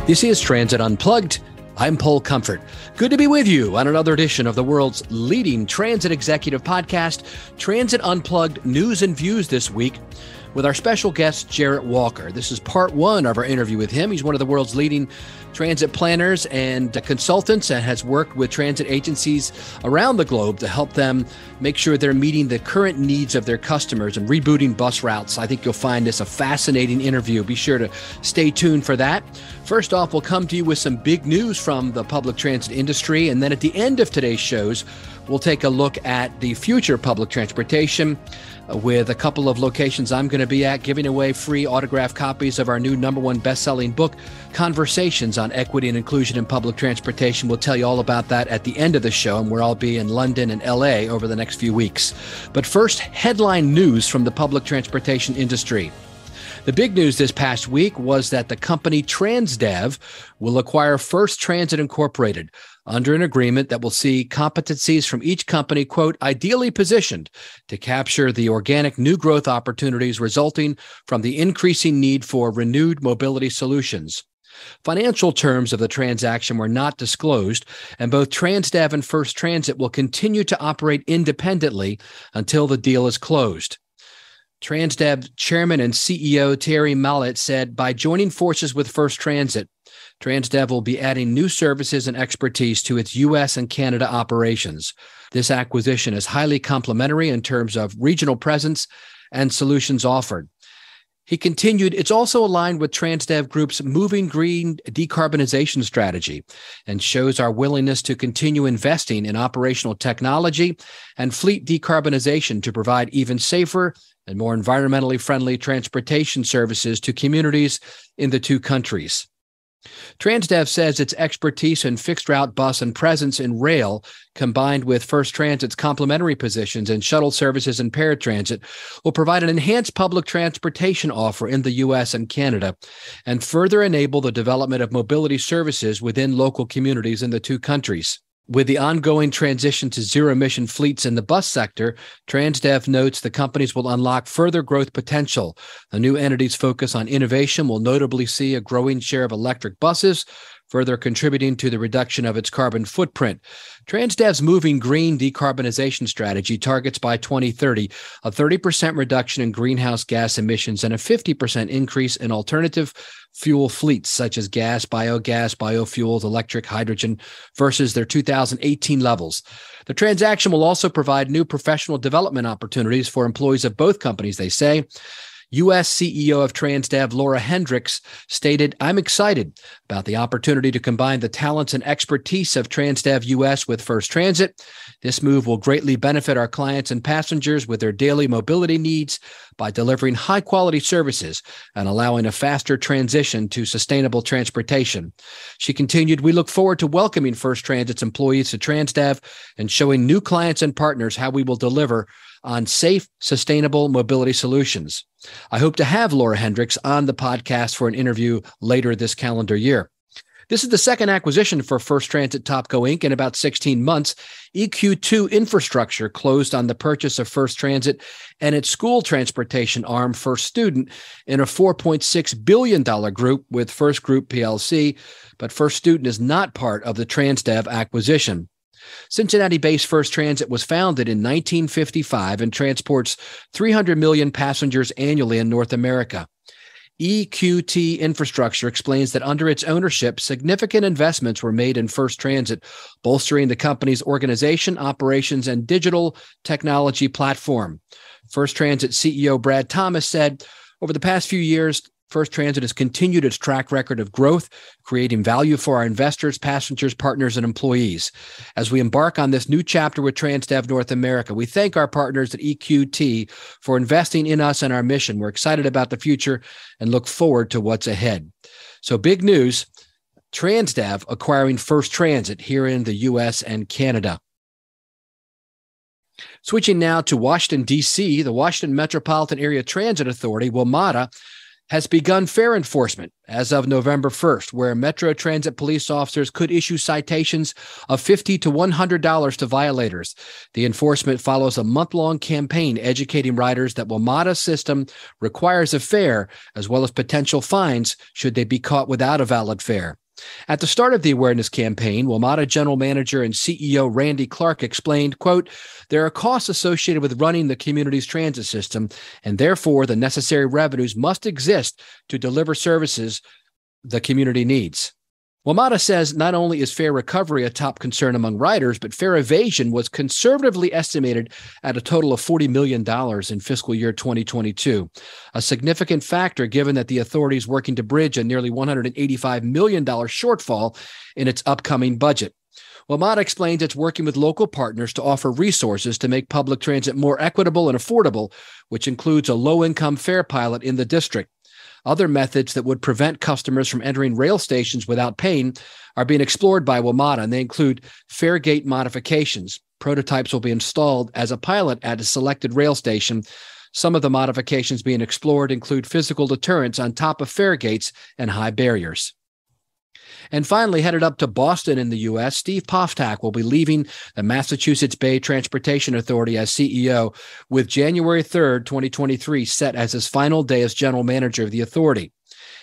This is Transit Unplugged. I'm Paul Comfort. Good to be with you on another edition of the world's leading transit executive podcast, Transit Unplugged News and Views this week with our special guest, Jarrett Walker. This is part one of our interview with him. He's one of the world's leading transit planners and consultants and has worked with transit agencies around the globe to help them make sure they're meeting the current needs of their customers and rebooting bus routes. I think you'll find this a fascinating interview. Be sure to stay tuned for that. First off, we'll come to you with some big news from the public transit industry. And then at the end of today's shows, we'll take a look at the future of public transportation with a couple of locations I'm going to be at, giving away free autographed copies of our new #1 best-selling book, Conversations on Equity and Inclusion in Public Transportation. We'll tell you all about that at the end of the show, and where I'll be in London and LA over the next few weeks. But first, headline news from the public transportation industry. The big news this past week was that the company Transdev will acquire First Transit Incorporated under an agreement that will see competencies from each company, quote, ideally positioned to capture the organic new growth opportunities resulting from the increasing need for renewed mobility solutions. Financial terms of the transaction were not disclosed, and both Transdev and First Transit will continue to operate independently until the deal is closed. Transdev Chairman and CEO Thierry Mallet said, by joining forces with First Transit, Transdev will be adding new services and expertise to its U.S. and Canada operations. This acquisition is highly complementary in terms of regional presence and solutions offered. He continued, it's also aligned with Transdev Group's Moving Green decarbonization strategy and shows our willingness to continue investing in operational technology and fleet decarbonization to provide even safer and more environmentally friendly transportation services to communities in the two countries. Transdev says its expertise in fixed route bus and presence in rail, combined with First Transit's complementary positions in shuttle services and paratransit, will provide an enhanced public transportation offer in the U.S. and Canada and further enable the development of mobility services within local communities in the two countries. With the ongoing transition to zero-emission fleets in the bus sector, Transdev notes the companies will unlock further growth potential. The new entity's focus on innovation will notably see a growing share of electric buses, further contributing to the reduction of its carbon footprint. Transdev's Moving Green decarbonization strategy targets by 2030 a 30% reduction in greenhouse gas emissions and a 50% increase in alternative fuel fleets such as gas, biogas, biofuels, electric, hydrogen versus their 2018 levels. The transaction will also provide new professional development opportunities for employees of both companies, they say. U.S. CEO of Transdev, Laura Hendricks, stated, I'm excited about the opportunity to combine the talents and expertise of Transdev U.S. with First Transit. This move will greatly benefit our clients and passengers with their daily mobility needs by delivering high-quality services and allowing a faster transition to sustainable transportation. She continued, we look forward to welcoming First Transit's employees to Transdev and showing new clients and partners how we will deliver on safe, sustainable mobility solutions. I hope to have Laura Hendricks on the podcast for an interview later this calendar year. This is the second acquisition for First Transit Topco Inc. in about 16 months. EQ2 Infrastructure closed on the purchase of First Transit and its school transportation arm, First Student, in a $4.6 billion group with First Group PLC, but First Student is not part of the Transdev acquisition. Cincinnati-based First Transit was founded in 1955 and transports 300 million passengers annually in North America. EQT Infrastructure explains that under its ownership, significant investments were made in First Transit, bolstering the company's organization, operations, and digital technology platform. First Transit CEO Brad Thomas said, over the past few years, First Transit has continued its track record of growth, creating value for our investors, passengers, partners, and employees. As we embark on this new chapter with Transdev North America, we thank our partners at EQT for investing in us and our mission. We're excited about the future and look forward to what's ahead. So big news, Transdev acquiring First Transit here in the U.S. and Canada. Switching now to Washington, D.C., the Washington Metropolitan Area Transit Authority, WMATA, has begun fare enforcement as of November 1st, where Metro Transit police officers could issue citations of $50 to $100 to violators. The enforcement follows a month-long campaign educating riders that WMATA's system requires a fare, as well as potential fines should they be caught without a valid fare. At the start of the awareness campaign, WMATA General Manager and CEO Randy Clark explained, quote, "There are costs associated with running the community's transit system, and therefore the necessary revenues must exist to deliver services the community needs." WMATA says not only is fare recovery a top concern among riders, but fare evasion was conservatively estimated at a total of $40 million in fiscal year 2022, a significant factor given that the authority is working to bridge a nearly $185 million shortfall in its upcoming budget. WMATA explains it's working with local partners to offer resources to make public transit more equitable and affordable, which includes a low-income fare pilot in the district. Other methods that would prevent customers from entering rail stations without paying are being explored by WMATA, and they include fare gate modifications. Prototypes will be installed as a pilot at a selected rail station. Some of the modifications being explored include physical deterrents on top of fare gates and high barriers. And finally, headed up to Boston in the U.S., Steve Poftak will be leaving the Massachusetts Bay Transportation Authority as CEO, with January 3rd, 2023 set as his final day as general manager of the authority.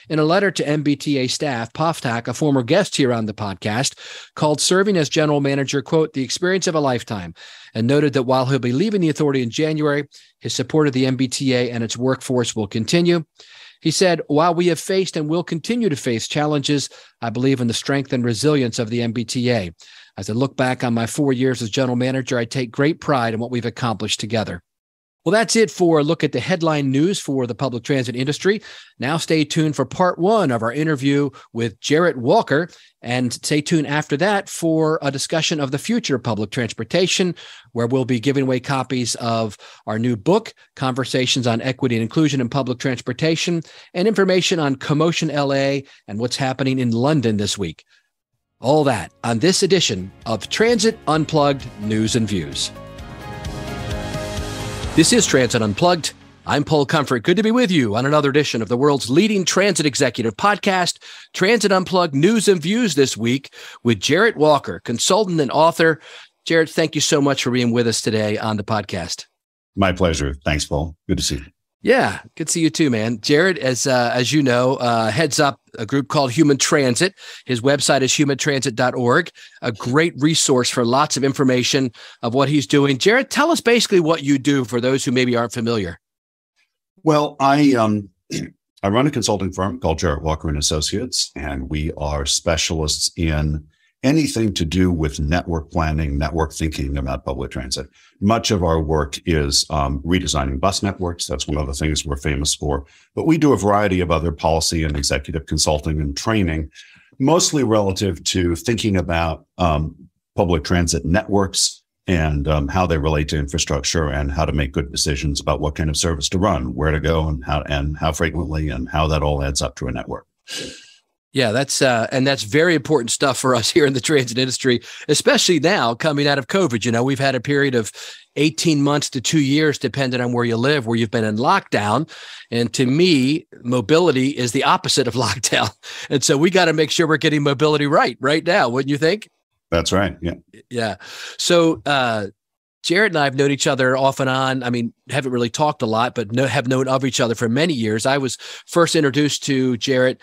In a letter to MBTA staff, Poftak, a former guest here on the podcast, called serving as general manager, quote, "the experience of a lifetime," and noted that while he'll be leaving the authority in January, his support of the MBTA and its workforce will continue. He said, "While we have faced and will continue to face challenges, I believe in the strength and resilience of the MBTA. As I look back on my 4 years as general manager, I take great pride in what we've accomplished together." Well, that's it for a look at the headline news for the public transit industry. Now stay tuned for part one of our interview with Jarrett Walker, and stay tuned after that for a discussion of the future of public transportation, where we'll be giving away copies of our new book, Conversations on Equity and Inclusion in Public Transportation, and information on Commotion LA and what's happening in London this week. All that on this edition of Transit Unplugged News and Views. This is Transit Unplugged. I'm Paul Comfort. Good to be with you on another edition of the world's leading transit executive podcast, Transit Unplugged News and Views this week with Jarrett Walker, consultant and author. Jarrett, thank you so much for being with us today on the podcast. My pleasure. Thanks, Paul. Good to see you. Yeah, good to see you too, man. Jarrett, as you know, heads up a group called Human Transit. His website is humantransit.org, a great resource for lots of information of what he's doing. Jarrett, tell us basically what you do for those who maybe aren't familiar. Well, I run a consulting firm called Jarrett Walker and Associates, and we are specialists in anything to do with network planning, network thinking about public transit. Much of our work is redesigning bus networks. That's one of the things we're famous for. But we do a variety of other policy and executive consulting and training, mostly relative to thinking about public transit networks and how they relate to infrastructure and how to make good decisions about what kind of service to run, where to go, and how frequently, and how that all adds up to a network. Yeah, that's very important stuff for us here in the transit industry, especially now coming out of COVID. You know, we've had a period of 18 months to 2 years, depending on where you live, where you've been in lockdown. And to me, mobility is the opposite of lockdown. And so we got to make sure we're getting mobility right now, wouldn't you think? That's right. Yeah. Yeah. So, Jarrett and I have known each other off and on. I mean, haven't really talked a lot, but have known of each other for many years. I was first introduced to Jarrett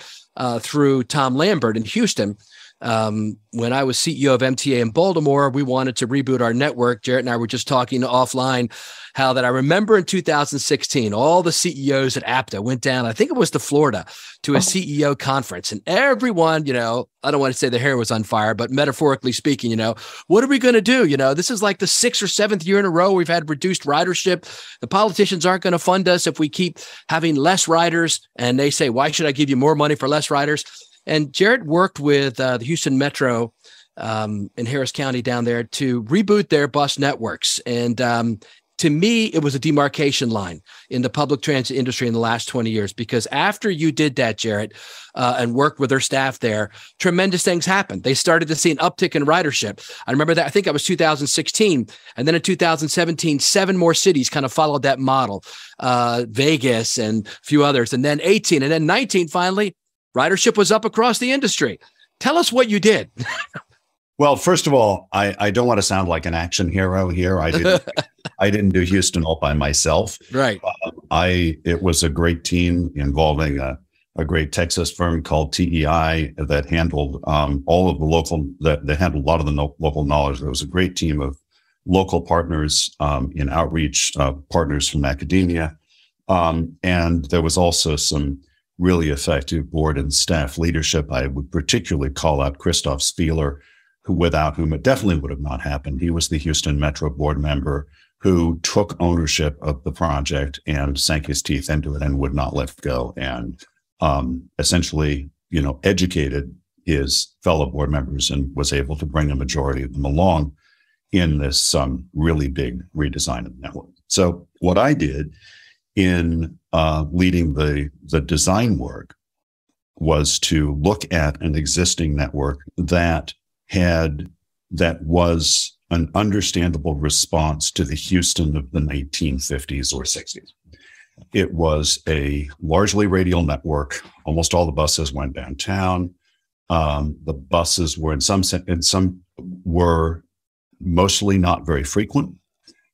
through Tom Lambert in Houston. When I was CEO of MTA in Baltimore, we wanted to reboot our network. Jarrett and I were just talking offline how that I remember in 2016, all the CEOs at APTA went down, I think it was to Florida, to a CEO conference. And everyone, you know, I don't want to say the hair was on fire, but metaphorically speaking, you know, what are we going to do? You know, this is like the 6th or 7th year in a row we've had reduced ridership. The politicians aren't going to fund us if we keep having less riders. And they say, why should I give you more money for less riders? And Jarrett worked with the Houston Metro in Harris County down there to reboot their bus networks. And to me, it was a demarcation line in the public transit industry in the last 20 years, because after you did that, Jarrett, and worked with their staff there, tremendous things happened. They started to see an uptick in ridership. I remember that, I think that was 2016. And then in 2017, 7 more cities kind of followed that model, Vegas and a few others. And then 18 and then 19, finally, ridership was up across the industry. Tell us what you did. Well, first of all, I don't want to sound like an action hero here. I didn't do Houston all by myself. Right. It was a great team involving a great Texas firm called TEI that handled all of the local, that handled a lot of the local knowledge. There was a great team of local partners in outreach, partners from academia. And there was also some really effective board and staff leadership. I would particularly call out Christoph Spieler, without whom it definitely would have not happened. He was the Houston Metro board member who took ownership of the project and sank his teeth into it and would not let go, and essentially, educated his fellow board members and was able to bring a majority of them along in this really big redesign of the network. So what I did in leading the design work was to look at an existing network that was an understandable response to the Houston of the 1950s or 60s. It was a largely radial network. Almost all the buses went downtown. The buses were in some were mostly not very frequent.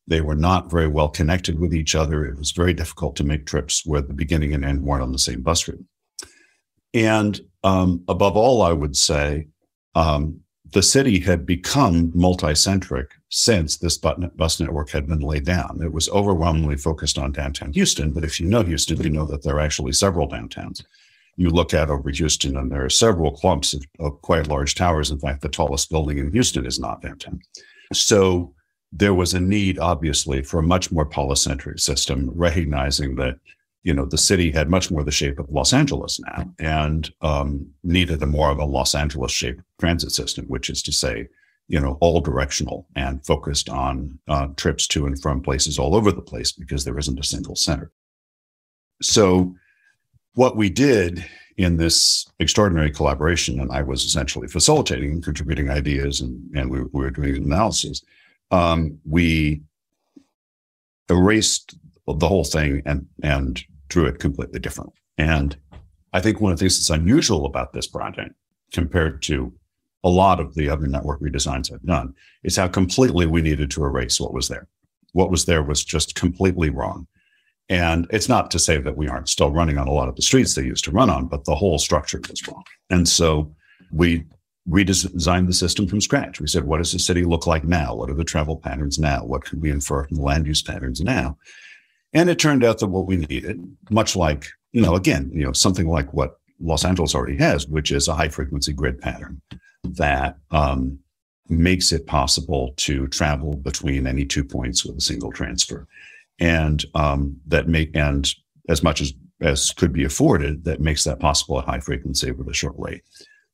They were not very well connected with each other. It was very difficult to make trips where the beginning and end weren't on the same bus route. And above all, I would say, the city had become multi-centric since this bus network had been laid down. It was overwhelmingly focused on downtown Houston, but if you know Houston, you know that there are actually several downtowns. You look out over Houston and there are several clumps of quite large towers. In fact, the tallest building in Houston is not downtown. So there was a need, obviously, for a much more polycentric system, recognizing that the city had much more the shape of Los Angeles now, and needed a more of a Los Angeles-shaped transit system, which is to say, all directional and focused on trips to and from places all over the place, because there isn't a single center. So what we did in this extraordinary collaboration, and I was essentially facilitating and contributing ideas, and we were doing analysis, we erased the whole thing and drew it completely different. And I think one of the things that's unusual about this project compared to a lot of the other network redesigns I've done is how completely we needed to erase what was there. What was there was just completely wrong. And it's not to say that we aren't still running on a lot of the streets they used to run on, but the whole structure was wrong. And so we redesigned the system from scratch. We said, what does the city look like now? What are the travel patterns now? What can we infer from the land use patterns now? And it turned out that what we needed, much like, something like what Los Angeles already has, which is a high frequency grid pattern that makes it possible to travel between any 2 points with a single transfer. And and as much as could be afforded, that makes that possible at high frequency with a short wait.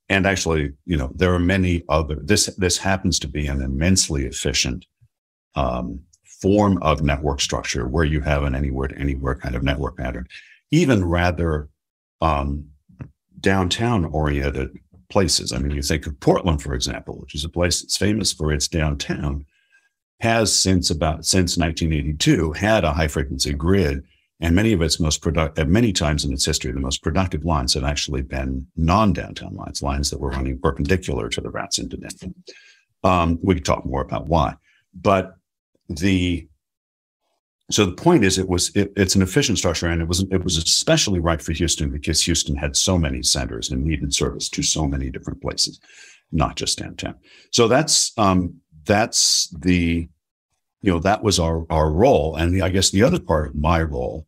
And actually, there are many other, this happens to be an immensely efficient form of network structure where you have an anywhere to anywhere kind of network pattern. Even rather downtown oriented places. I mean, you think of Portland, for example, which is a place that's famous for its downtown, has since 1982 had a high frequency grid, and many of its most productive, many times in its history, the most productive lines have actually been non-downtown lines that were running perpendicular to the routes into downtown. We could talk more about why, but so the point is, it's an efficient structure, and it was especially right for Houston because Houston had so many centers and needed service to so many different places, not just downtown. So that was our role. And I guess the other part of my role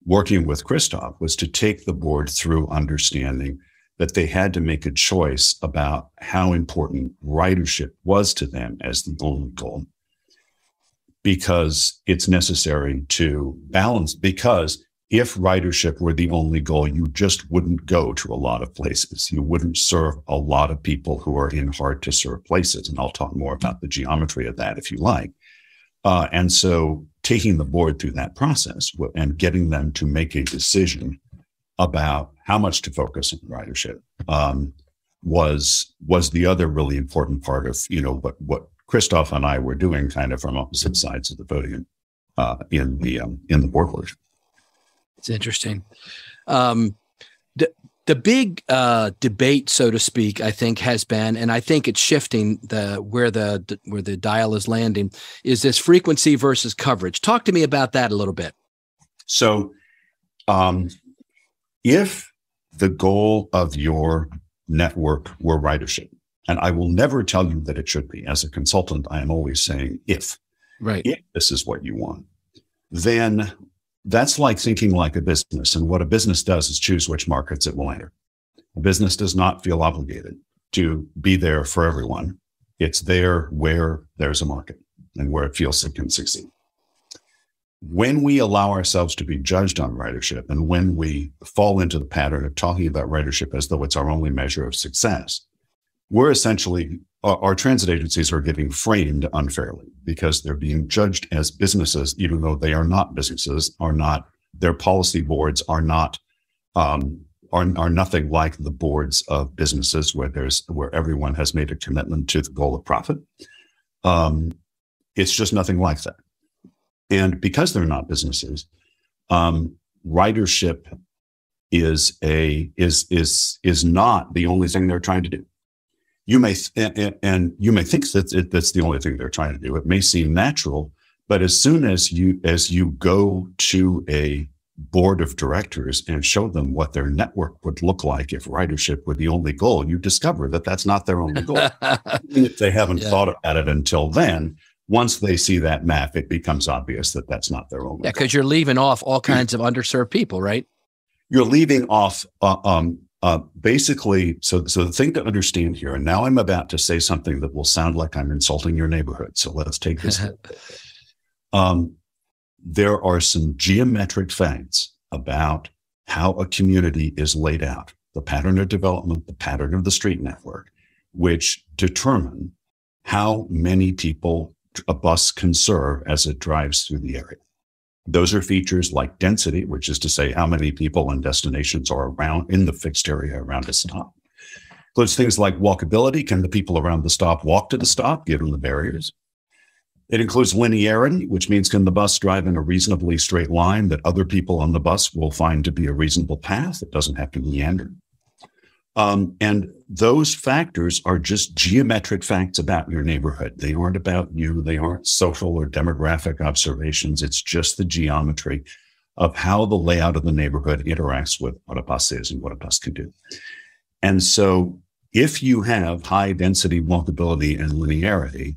working with Christoph was to take the board through understanding that they had to make a choice about how important ridership was to them as the only goal, because it's necessary to balance, because if ridership were the only goal, you just wouldn't go to a lot of places. You wouldn't serve a lot of people who are in hard to serve places. And I'll talk more about the geometry of that if you like. And so taking the board through that process and getting them to make a decision about how much to focus on ridership was the other really important part of, what Christoph and I were doing kind of from opposite sides of the podium in the board work. It's interesting. The big debate, so to speak, I think has been, and I think it's shifting where the dial is landing, is this frequency versus coverage. Talk to me about that a little bit. So, if the goal of your network were ridership, and I will never tell you that it should be. As a consultant, I am always saying if this is what you want, then that's like thinking like a business. And what a business does is choose which markets it will enter. A business does not feel obligated to be there for everyone. It's there where there's a market and where it feels it can succeed. When we allow ourselves to be judged on ridership, and when we fall into the pattern of talking about ridership as though it's our only measure of success, we're essentially, our transit agencies are getting framed unfairly because they're being judged as businesses, even though they are not businesses, their policy boards are nothing like the boards of businesses where everyone has made a commitment to the goal of profit. It's just nothing like that. And because they're not businesses, ridership is not the only thing they're trying to do. You may think that that's the only thing they're trying to do. It may seem natural, but as soon as you go to a board of directors and show them what their network would look like if ridership were the only goal, you discover that that's not their only goal. Even if they haven't thought about it until then, once they see that map, it becomes obvious that that's not their only goal. Because you're leaving off all kinds of underserved people, right? You're leaving off basically, so the thing to understand here, and now I'm about to say something that will sound like I'm insulting your neighborhood, so let's take this. There are some geometric facts about how a community is laid out, the pattern of development, the pattern of the street network, which determine how many people a bus can serve as it drives through the area. Those are features like density, which is to say how many people and destinations are around in the fixed area around a stop. Includes things like walkability. Can the people around the stop walk to the stop, given the barriers? It includes linearity, which means can the bus drive in a reasonably straight line that other people on the bus will find to be a reasonable path? It doesn't have to meander. And those factors are just geometric facts about your neighborhood. They aren't about you. They aren't social or demographic observations. It's just the geometry of how the layout of the neighborhood interacts with what a bus is and what a bus can do. And so if you have high density walkability and linearity,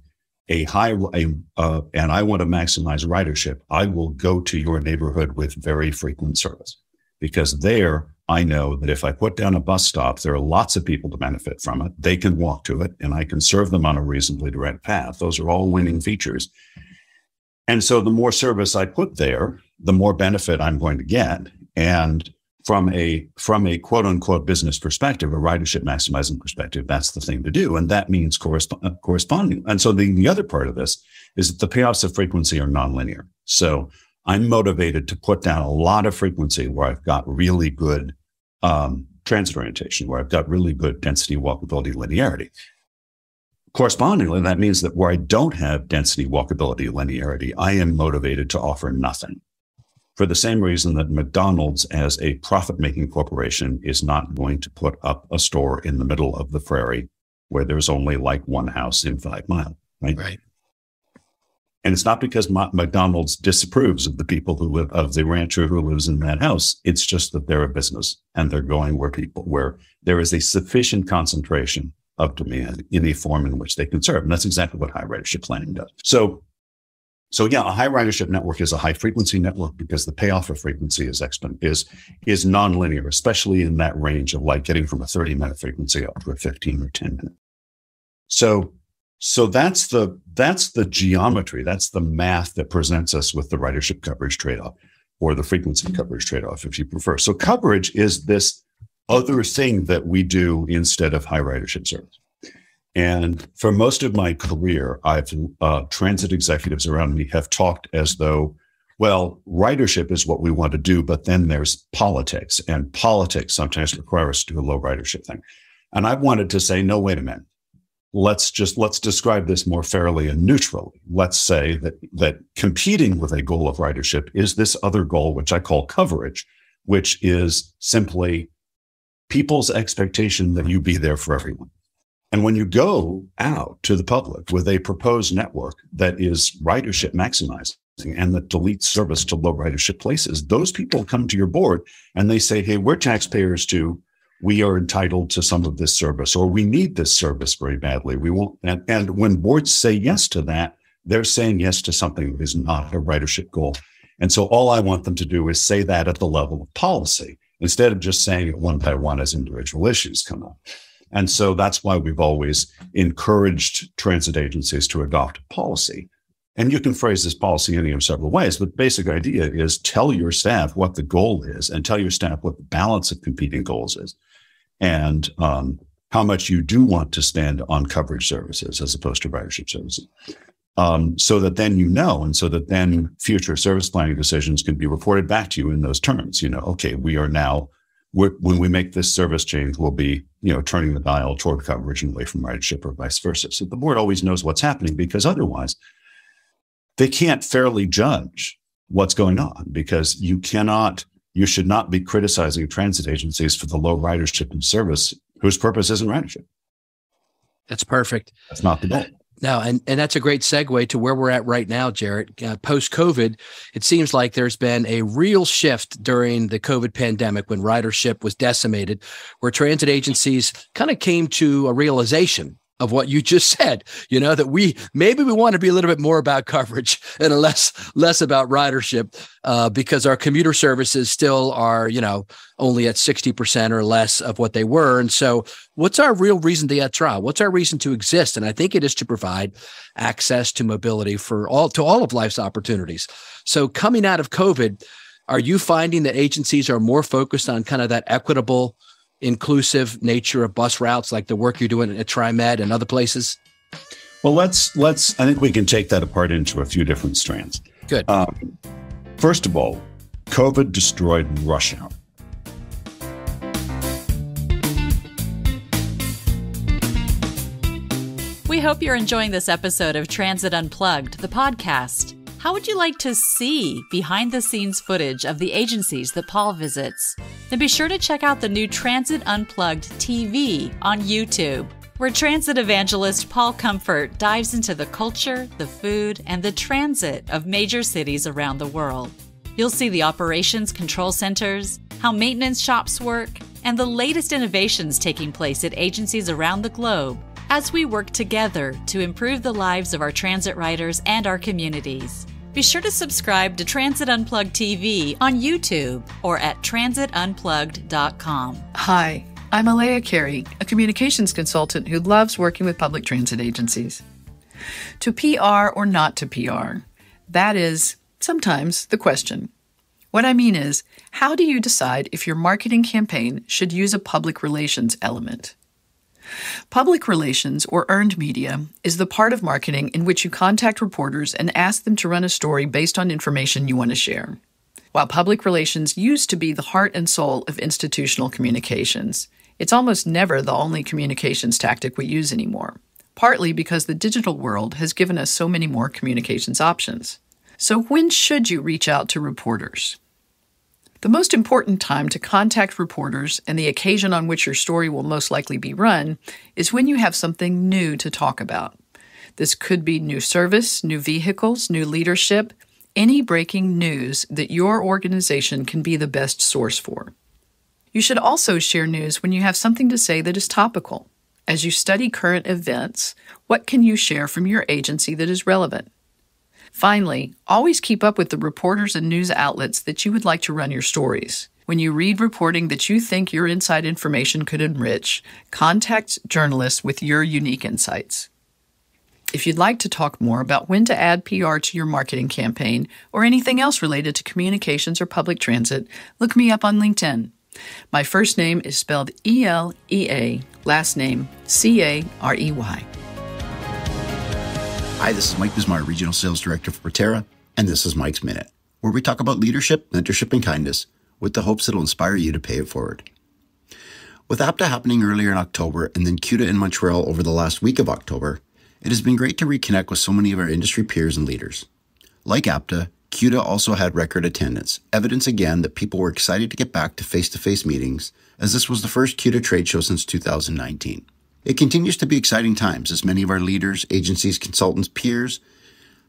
and I want to maximize ridership, I will go to your neighborhood with very frequent service, because there I know that if I put down a bus stop, there are lots of people to benefit from it. They can walk to it, and I can serve them on a reasonably direct path. Those are all winning features. And so the more service I put there, the more benefit I'm going to get. And from a quote unquote business perspective, a ridership maximizing perspective, that's the thing to do. And that means corresponding. And so the other part of this is that the payoffs of frequency are nonlinear. So I'm motivated to put down a lot of frequency where I've got really good transit orientation, where I've got really good density, walkability, linearity. Correspondingly, that means that where I don't have density, walkability, linearity, I am motivated to offer nothing. For the same reason that McDonald's, as a profit-making corporation, is not going to put up a store in the middle of the prairie where there's only like one house in 5 miles, right? Right. And it's not because McDonald's disapproves of the people who live, of the rancher who lives in that house. It's just that they're a business and they're going where there is a sufficient concentration of demand in the form in which they can serve. And that's exactly what high ridership planning does. So yeah, a high ridership network is a high frequency network because the payoff of frequency is nonlinear, especially in that range of like getting from a 30-minute frequency up to a 15 or 10-minute. So that's the geometry. That's the math that presents us with the ridership coverage trade-off, or the frequency coverage trade-off, if you prefer. So coverage is this other thing that we do instead of high ridership service. And for most of my career, transit executives around me have talked as though Well, ridership is what we want to do, but then there's politics, and politics sometimes require us to do a low ridership thing. And I wanted to say, no, wait a minute. Let's describe this more fairly and neutrally. Let's say that competing with a goal of ridership is this other goal, which I call coverage, which is simply people's expectation that you be there for everyone. And when you go out to the public with a proposed network that is ridership maximizing and that deletes service to low ridership places, those people come to your board and they say, hey, we're taxpayers too. We are entitled to some of this service, or we need this service very badly. We won't. And when boards say yes to that, they're saying yes to something that is not a ridership goal. And so all I want them to do is say that at the level of policy, instead of just saying it one by one as individual issues come up. And so that's why we've always encouraged transit agencies to adopt policy. And you can phrase this policy in several ways, but the basic idea is tell your staff what the goal is and tell your staff what the balance of competing goals is and how much you do want to spend on coverage services as opposed to ridership services. So that then you know, and so that then future service planning decisions can be reported back to you in those terms. Okay, we are now, when we make this service change, we'll be, turning the dial toward coverage and away from ridership or vice versa. So the board always knows what's happening, because otherwise they can't fairly judge what's going on, because you should not be criticizing transit agencies for the low ridership in service whose purpose isn't ridership. That's perfect. That's not the goal. No, and that's a great segue to where we're at right now, Jarrett. Post-COVID, it seems like there's been a real shift during the COVID pandemic when ridership was decimated, where transit agencies kind of came to a realization of what you just said, that we want to be a little bit more about coverage and less about ridership, because our commuter services still are, only at 60% or less of what they were. And so what's our real reason to try? What's our reason to exist? And I think it is to provide access to mobility for all of life's opportunities. So coming out of COVID, are you finding that agencies are more focused on kind of that equitable, inclusive nature of bus routes, like the work you're doing at TriMet and other places? Well, I think we can take that apart into a few different strands. Good. First of all, COVID destroyed rush hour. We hope you're enjoying this episode of Transit Unplugged, the podcast. How would you like to see behind-the-scenes footage of the agencies that Paul visits? Then be sure to check out the new Transit Unplugged TV on YouTube, where transit evangelist Paul Comfort dives into the culture, the food, and the transit of major cities around the world. You'll see the operations control centers, how maintenance shops work, and the latest innovations taking place at agencies around the globe as we work together to improve the lives of our transit riders and our communities. Be sure to subscribe to Transit Unplugged TV on YouTube or at transitunplugged.com. Hi, I'm Elea Carey, a communications consultant who loves working with public transit agencies. To PR or not to PR? That is sometimes the question. What I mean is, how do you decide if your marketing campaign should use a public relations element? Public relations, or earned media, is the part of marketing in which you contact reporters and ask them to run a story based on information you want to share. While public relations used to be the heart and soul of institutional communications, it's almost never the only communications tactic we use anymore, partly because the digital world has given us so many more communications options. So when should you reach out to reporters? The most important time to contact reporters and the occasion on which your story will most likely be run is when you have something new to talk about. This could be new service, new vehicles, new leadership, any breaking news that your organization can be the best source for. You should also share news when you have something to say that is topical. As you study current events, what can you share from your agency that is relevant? Finally, always keep up with the reporters and news outlets that you would like to run your stories. When you read reporting that you think your inside information could enrich, contact journalists with your unique insights. If you'd like to talk more about when to add PR to your marketing campaign or anything else related to communications or public transit, look me up on LinkedIn. My first name is spelled E-L-E-A, last name C-A-R-E-Y. Hi, this is Mike Bismeyer, Regional Sales Director for Proterra, and this is Mike's Minute. where we talk about leadership, mentorship, and kindness with the hopes it'll inspire you to pay it forward. With APTA happening earlier in October and then CUDA in Montreal over the last week of October, it has been great to reconnect with so many of our industry peers and leaders. Like APTA, CUDA also had record attendance, evidence again that people were excited to get back to face-to-face meetings, as this was the first CUDA trade show since 2019. It continues to be exciting times as many of our leaders, agencies, consultants, peers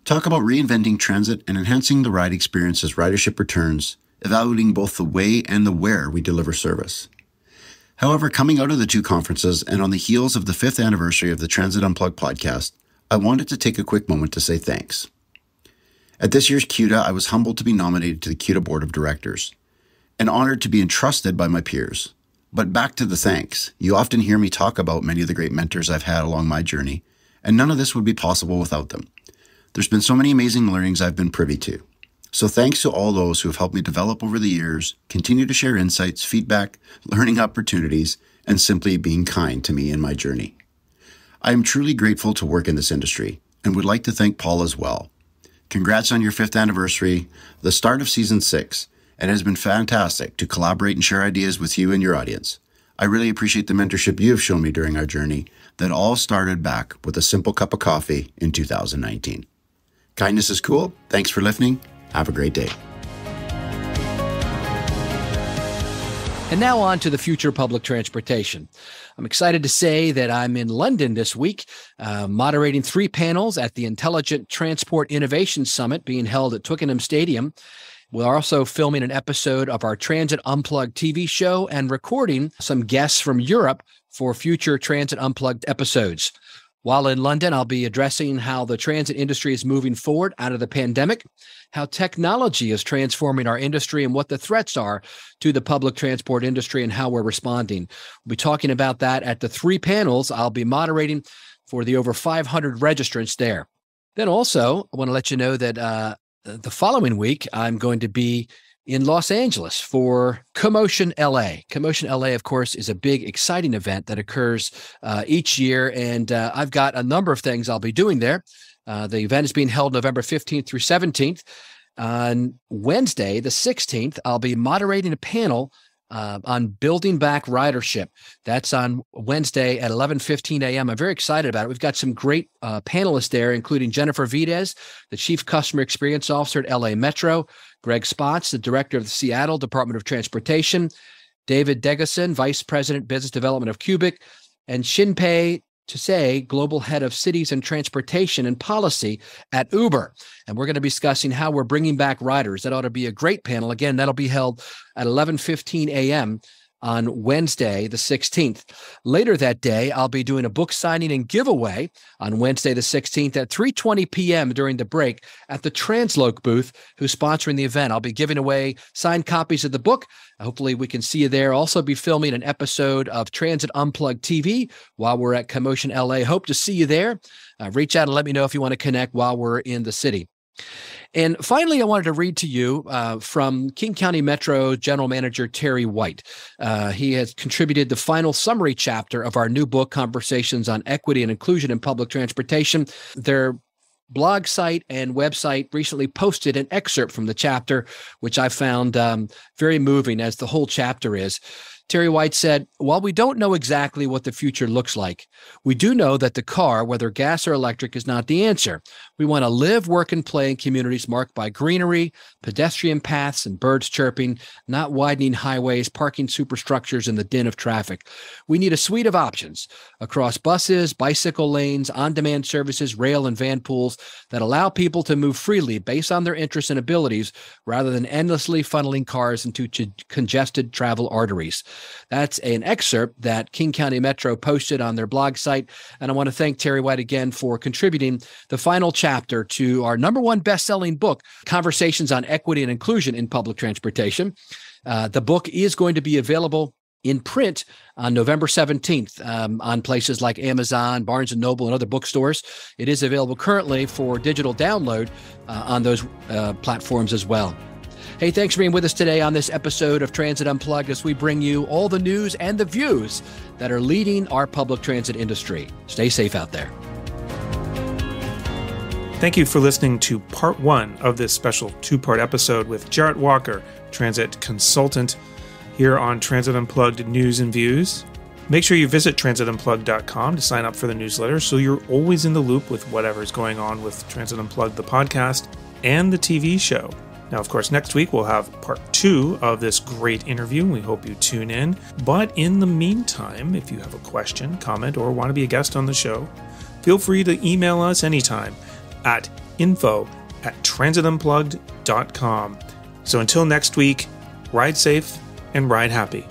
talk about reinventing transit and enhancing the ride experience as ridership returns, evaluating both the way and the where we deliver service. However, coming out of the two conferences and on the heels of the 5th anniversary of the Transit Unplugged podcast, I wanted to take a quick moment to say thanks. At this year's CUDA, I was humbled to be nominated to the CUDA Board of Directors and honored to be entrusted by my peers. But back to the thanks. You often hear me talk about many of the great mentors I've had along my journey, and none of this would be possible without them. There's been so many amazing learnings I've been privy to. So thanks to all those who have helped me develop over the years, continue to share insights, feedback, learning opportunities, and simply being kind to me in my journey. I am truly grateful to work in this industry and would like to thank Paul as well. Congrats on your 5th anniversary, the start of season 6, and it has been fantastic to collaborate and share ideas with you and your audience. I really appreciate the mentorship you have shown me during our journey that all started back with a simple cup of coffee in 2019. Kindness is cool. Thanks for listening. Have a great day. And now on to the future of public transportation. I'm excited to say that I'm in London this week, moderating 3 panels at the Intelligent Transport Innovation Summit being held at Twickenham Stadium. We're also filming an episode of our Transit Unplugged TV show and recording some guests from Europe for future Transit Unplugged episodes. While in London, I'll be addressing how the transit industry is moving forward out of the pandemic, how technology is transforming our industry, and what the threats are to the public transport industry and how we're responding. We'll be talking about that at the 3 panels I'll be moderating for the over 500 registrants there. Then also, I want to let you know that the following week, I'm going to be in Los Angeles for Commotion LA. Commotion LA, of course, is a big, exciting event that occurs each year, and I've got a number of things I'll be doing there. The event is being held November 15th through 17th. On Wednesday, the 16th, I'll be moderating a panel on building back ridership. That's on Wednesday at 11:15 a.m. I'm very excited about it. We've got some great panelists there, including Jennifer Vides, the Chief Customer Experience Officer at LA Metro, Greg Spots, the Director of the Seattle Department of Transportation, David Degason, Vice President, Business Development of Cubic, and Shinpei Tusei, Global Head of Cities and Transportation and Policy at Uber. And we're going to be discussing how we're bringing back riders. That ought to be a great panel. Again, that'll be held at 11:15 a.m. on Wednesday, the 16th. Later that day, I'll be doing a book signing and giveaway on Wednesday, the 16th at 3:20 p.m. during the break at the Transloc booth, who's sponsoring the event. I'll be giving away signed copies of the book. Hopefully we can see you there. Also be filming an episode of Transit Unplugged TV while we're at Commotion LA. Hope to see you there. Reach out and let me know if you want to connect while we're in the city. And finally, I wanted to read to you from King County Metro General Manager Terry White. He has contributed the final summary chapter of our new book, Conversations on Equity and Inclusion in Public Transportation. Their blog site and website recently posted an excerpt from the chapter, which I found very moving, as the whole chapter is. Terry White said, "While we don't know exactly what the future looks like, we do know that the car, whether gas or electric, is not the answer. We want to live, work, and play in communities marked by greenery, pedestrian paths, and birds chirping, not widening highways, parking superstructures, and the din of traffic. We need a suite of options across buses, bicycle lanes, on-demand services, rail, and van pools that allow people to move freely based on their interests and abilities rather than endlessly funneling cars into congested travel arteries." That's an excerpt that King County Metro posted on their blog site. And I want to thank Terry White again for contributing the final chapter to our #1 best-selling book, Conversations on Equity and Inclusion in Public Transportation. The book is going to be available in print on November 17th on places like Amazon, Barnes & Noble, and other bookstores. It is available currently for digital download on those platforms as well. Hey, thanks for being with us today on this episode of Transit Unplugged as we bring you all the news and the views that are leading our public transit industry. Stay safe out there. Thank you for listening to part 1 of this special 2-part episode with Jarrett Walker, transit consultant, here on Transit Unplugged News and Views. Make sure you visit transitunplugged.com to sign up for the newsletter so you're always in the loop with whatever's going on with Transit Unplugged, the podcast, and the TV show. Now, of course, next week we'll have part 2 of this great interview. We hope you tune in. But in the meantime, if you have a question, comment, or want to be a guest on the show, feel free to email us anytime at info@transitunplugged.com. So until next week, ride safe and ride happy.